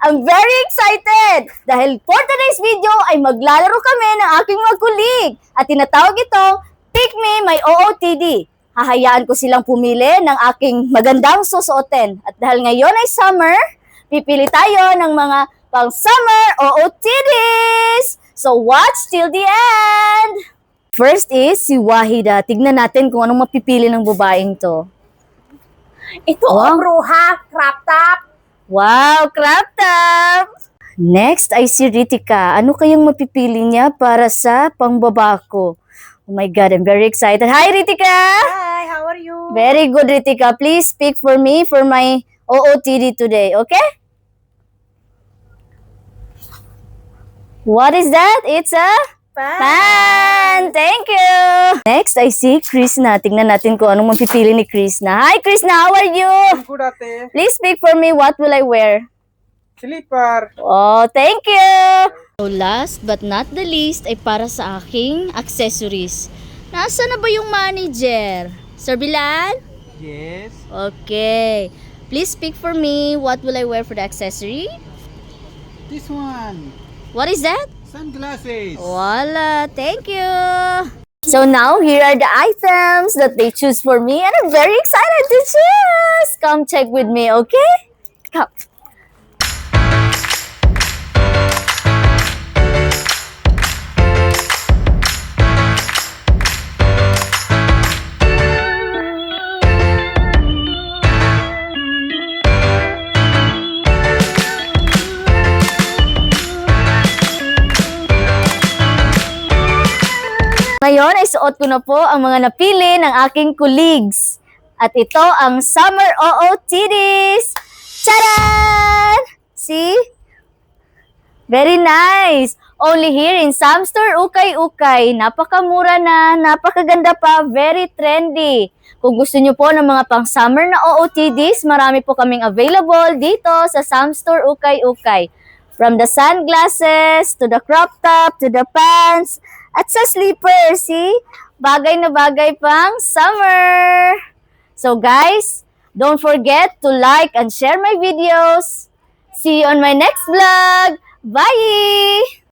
I'm very excited dahil for today's video ay maglalaro kami ng aking mga kulig at tinatawag itong Pick Me My OOTD. Hahayaan ko silang pumili ng aking magandang susuotin. At dahil ngayon ay summer, pipili tayo ng mga pang-summer OOTDs. So watch till the end! First is si Wahida. Tignan natin kung anong mapipili ng babaeng to. Ito ang bruha, crop top. Wow, crop top! Next ay si Ritika. Ano kayang mapipili niya para sa pangbaba ko? Oh my God, I'm very excited. Hi, Ritika! Hi, how are you? Very good, Ritika. Please speak for me for my OOTD today, okay? What is that? It's a pan! Thank you! Next ay si Krishna. Tingnan natin kung anong mapipili ni Krishna. Hi, Krishna! How are you? Good ate. Please speak for me. What will I wear? Slipper. Oh, thank you! So last but not the least ay para sa aking accessories. Nasaan na ba yung manager? Sir Bilal? Yes. Okay. Please speak for me. What will I wear for the accessory? This one. What is that? Sunglasses. Voila! Thank you! So now, here are the items that they choose for me and I'm very excited to choose! Come check with me, okay? Come. Ngayon ay suot ko na po ang mga napili ng aking colleagues. At ito ang Summer OOTDs! Charan! See? Very nice! Only here in Sam Store Ukay-Ukay. Napakamura na, napakaganda pa, very trendy. Kung gusto nyo po ng mga pang-summer na OOTDs, marami po kaming available dito sa Sam Store Ukay-Ukay. From the sunglasses, to the crop top, to the pants, at sa sleepers, see? Bagay na bagay pang summer! So guys, don't forget to like and share my videos. See you on my next vlog! Bye!